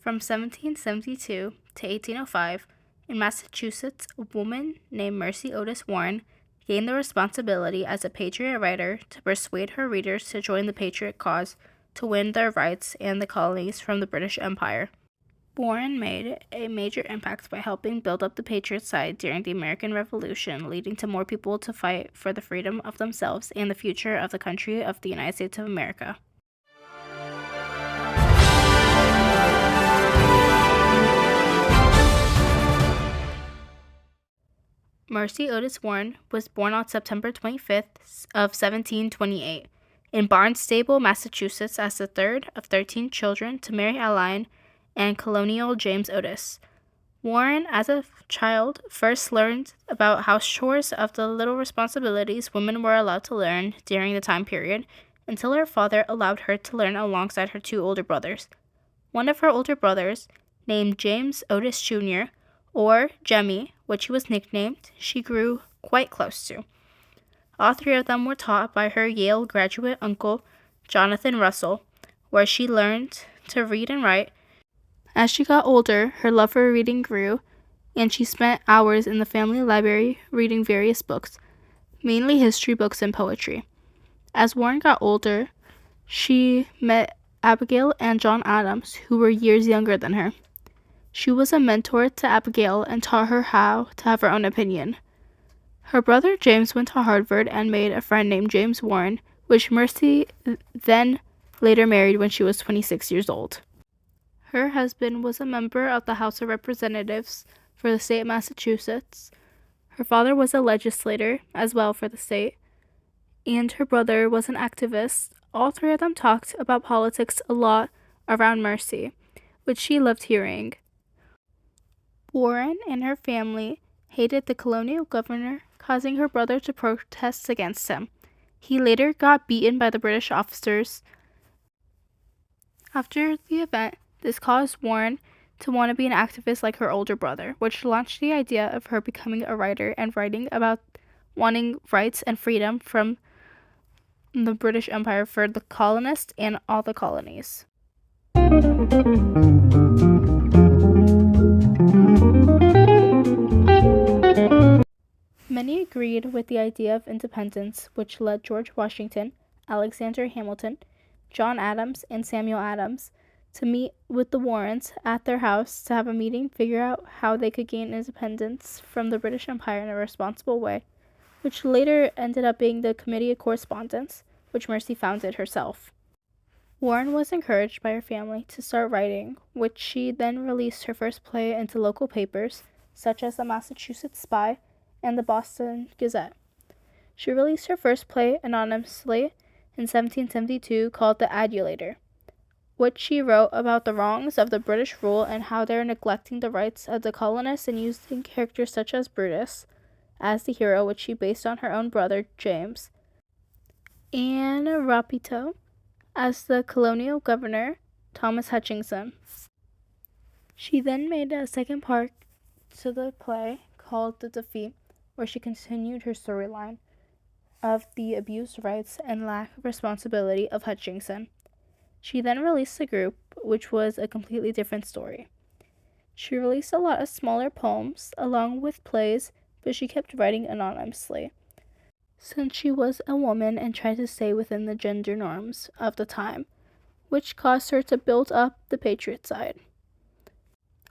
From 1772 to 1805, in Massachusetts, a woman named Mercy Otis Warren gained the responsibility as a patriot writer to persuade her readers to join the patriot cause to win their rights and the colonies from the British Empire. Warren made a major impact by helping build up the patriot side during the American Revolution, leading to more people to fight for the freedom of themselves and the future of the country of the United States of America. Mercy Otis Warren was born on September 25th of 1728 in Barnstable, Massachusetts, as the third of 13 children to Mary Aline and Colonel James Otis. Warren, as a child, first learned about house chores of the little responsibilities women were allowed to learn during the time period, until her father allowed her to learn alongside her two older brothers. One of her older brothers, named James Otis Jr., or Jemmy, which he was nicknamed, she grew quite close to. All three of them were taught by her Yale graduate uncle, Jonathan Russell, where she learned to read and write. As she got older, her love for reading grew, and she spent hours in the family library reading various books, mainly history books and poetry. As Warren got older, she met Abigail and John Adams, who were years younger than her. She was a mentor to Abigail and taught her how to have her own opinion. Her brother James went to Harvard and made a friend named James Warren, which Mercy then later married when she was 26 years old. Her husband was a member of the House of Representatives for the state of Massachusetts. Her father was a legislator as well for the state, and her brother was an activist. All three of them talked about politics a lot around Mercy, which she loved hearing. Warren and her family hated the colonial governor, causing her brother to protest against him. He later got beaten by the British officers. After the event, this caused Warren to want to be an activist like her older brother, which launched the idea of her becoming a writer and writing about wanting rights and freedom from the British Empire for the colonists and all the colonies. Many agreed with the idea of independence, which led George Washington, Alexander Hamilton, John Adams, and Samuel Adams to meet with the Warrens at their house to have a meeting, figure out how they could gain independence from the British Empire in a responsible way, which later ended up being the Committee of Correspondence, which Mercy founded herself. Warren was encouraged by her family to start writing, which she then released her first play into local papers, such as the Massachusetts Spy and the Boston Gazette. She released her first play anonymously in 1772 called The Adulator, which she wrote about the wrongs of the British rule and how they're neglecting the rights of the colonists and using characters such as Brutus as the hero, which she based on her own brother, James, and Rapito as the colonial governor, Thomas Hutchinson. She then made a second part to the play called The Defeat, where she continued her storyline of the abused rights and lack of responsibility of Hutchinson. She then released The Group, which was a completely different story. She released a lot of smaller poems along with plays, but she kept writing anonymously, since she was a woman and tried to stay within the gender norms of the time, which caused her to build up the patriot side,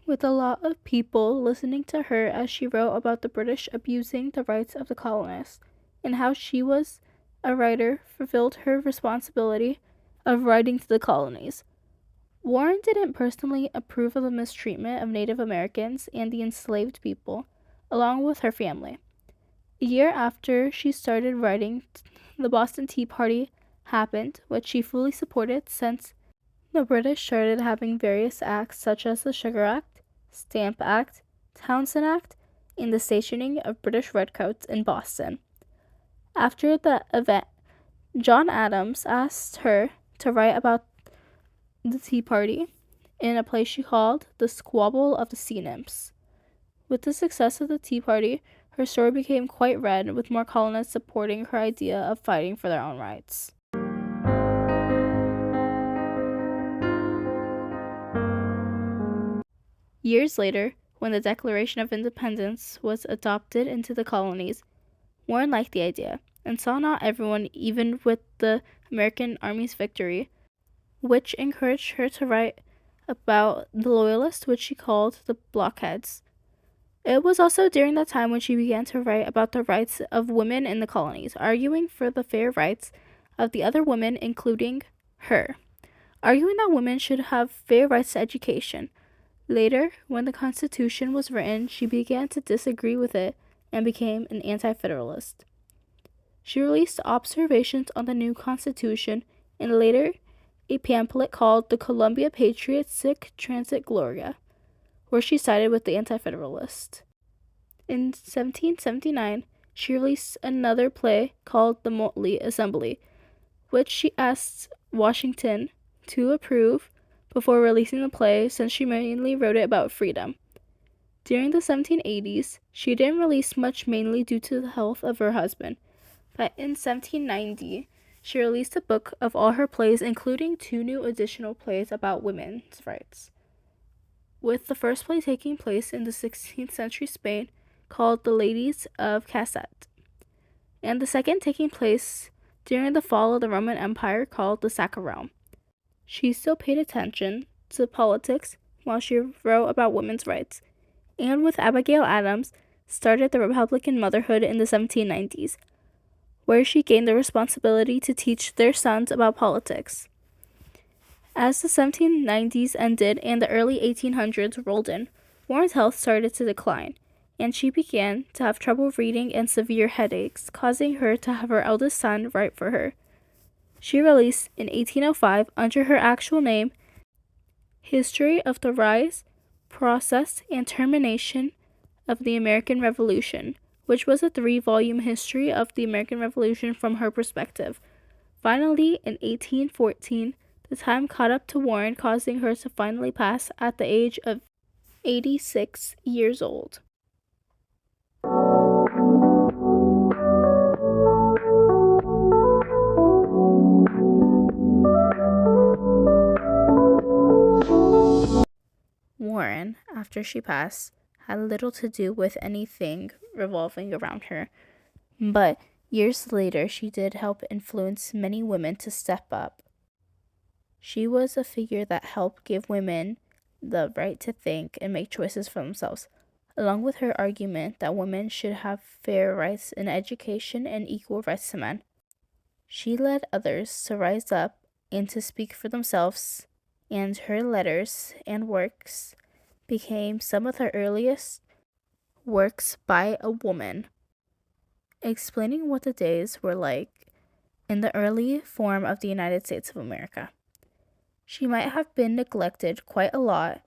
with a lot of people listening to her as she wrote about the British abusing the rights of the colonists, and how she was a writer fulfilled her responsibility of writing to the colonies. Warren didn't personally approve of the mistreatment of Native Americans and the enslaved people, along with her family. A year after she started writing, the Boston Tea Party happened, which she fully supported since the British started having various acts such as the Sugar Act, Stamp Act, Townshend Act, and the stationing of British redcoats in Boston. After the event, John Adams asked her to write about the Tea Party in a play she called The Squabble of the Sea Nymphs. With the success of the Tea Party, her story became quite read, with more colonists supporting her idea of fighting for their own rights. Years later, when the Declaration of Independence was adopted into the colonies, Warren liked the idea and saw not everyone, even with the American Army's victory, which encouraged her to write about the Loyalists, which she called the blockheads. It was also during that time when she began to write about the rights of women in the colonies, arguing for the fair rights of the other women, including her, arguing that women should have fair rights to education. Later, when the Constitution was written, she began to disagree with it and became an anti-federalist. She released observations on the new Constitution and later a pamphlet called the Columbia Patriots Sic Transit Gloria, where she sided with the anti-federalists. In 1779, she released another play called The Motley Assembly, which she asked Washington to approve before releasing the play, since she mainly wrote it about freedom. During the 1780s, she didn't release much, mainly due to the health of her husband, but in 1790, she released a book of all her plays, including 2 new additional plays about women's rights, with the first play taking place in the 16th century Spain called The Ladies of Cassette, and the second taking place during the fall of the Roman Empire called The Sack of Rome. She still paid attention to politics while she wrote about women's rights, and with Abigail Adams, started the Republican Motherhood in the 1790s, where she gained the responsibility to teach their sons about politics. As the 1790s ended and the early 1800s rolled in, Warren's health started to decline, and she began to have trouble reading and severe headaches, causing her to have her eldest son write for her. She released in 1805, under her actual name, History of the Rise, Process, and Termination of the American Revolution, which was a 3-volume history of the American Revolution from her perspective. Finally, in 1814, the time caught up to Warren, causing her to finally pass at the age of 86 years old. Warren, after she passed, had little to do with anything revolving around her, but years later she did help influence many women to step up. She was a figure that helped give women the right to think and make choices for themselves, along with her argument that women should have fair rights in education and equal rights to men. She led others to rise up and to speak for themselves, and her letters and works became some of the earliest works by a woman, explaining what the days were like in the early form of the United States of America. She might have been neglected quite a lot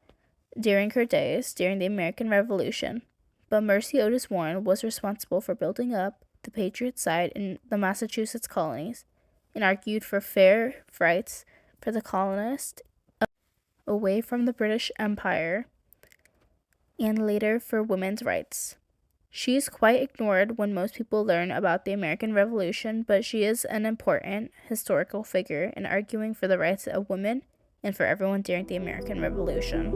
during her days during the American Revolution, but Mercy Otis Warren was responsible for building up the Patriot side in the Massachusetts colonies and argued for fair rights for the colonists away from the British Empire, and later for women's rights. She is quite ignored when most people learn about the American Revolution, but she is an important historical figure in arguing for the rights of women and for everyone during the American Revolution.